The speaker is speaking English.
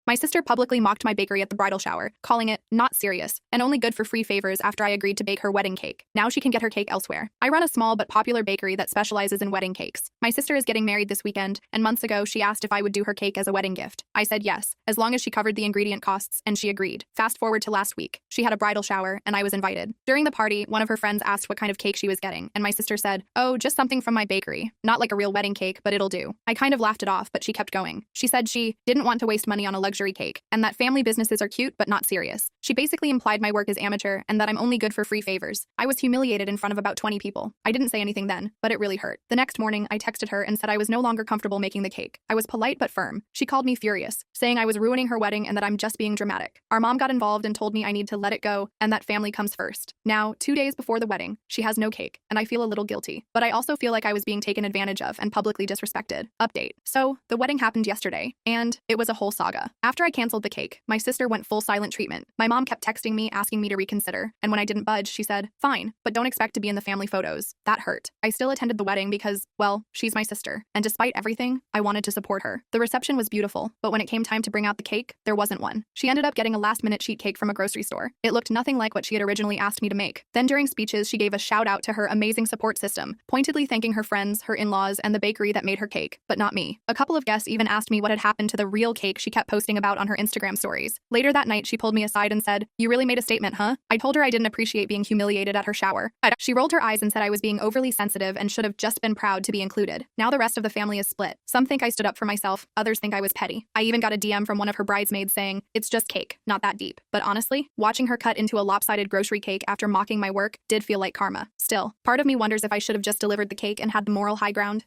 My sister publicly mocked my bakery at the bridal shower, calling it not serious and only good for free favors after I agreed to bake her wedding cake. Now she can get her cake elsewhere. I run a small but popular bakery that specializes in wedding cakes. My sister is getting married this weekend, and months ago she asked if I would do her cake as a wedding gift. I said yes, as long as she covered the ingredient costs, and she agreed. Fast forward to last week. She had a bridal shower, and I was invited. During the party, one of her friends asked what kind of cake she was getting, and my sister said, "Oh, just something from my bakery. Not like a real wedding cake, but it'll do." I kind of laughed it off, but she kept going. She said she didn't want to waste money on a luxury cake, and that family businesses are cute but not serious. She basically implied my work is amateur and that I'm only good for free favors. I was humiliated in front of about 20 people. I didn't say anything then, but it really hurt. The next morning, I texted her and said I was no longer comfortable making the cake. I was polite but firm. She called me furious, saying I was ruining her wedding and that I'm just being dramatic. Our mom got involved and told me I need to let it go and that family comes first. Now, 2 days before the wedding, she has no cake, and I feel a little guilty. But I also feel like I was being taken advantage of and publicly disrespected. Update. So, the wedding happened yesterday, and it was a whole saga. After I canceled the cake, my sister went full silent treatment. My mom kept texting me asking me to reconsider, and when I didn't budge, she said, "Fine, but don't expect to be in the family photos." That hurt. I still attended the wedding because, well, she's my sister, and despite everything, I wanted to support her. The reception was beautiful, but when it came time to bring out the cake, there wasn't one. She ended up getting a last-minute sheet cake from a grocery store. It looked nothing like what she had originally asked me to make. Then during speeches, she gave a shout-out to her amazing support system, pointedly thanking her friends, her in-laws, and the bakery that made her cake, but not me. A couple of guests even asked me what had happened to the real cake she kept posting about on her Instagram stories. Later that night, she pulled me aside and said, "You really made a statement, huh?" I told her I didn't appreciate being humiliated at her shower. She rolled her eyes and said I was being overly sensitive and should have just been proud to be included. Now the rest of the family is split. Some think I stood up for myself, others think I was petty. I even got a DM from one of her bridesmaids saying, "It's just cake, not that deep." But honestly, watching her cut into a lopsided grocery cake after mocking my work did feel like karma. Still, part of me wonders if I should have just delivered the cake and had the moral high ground.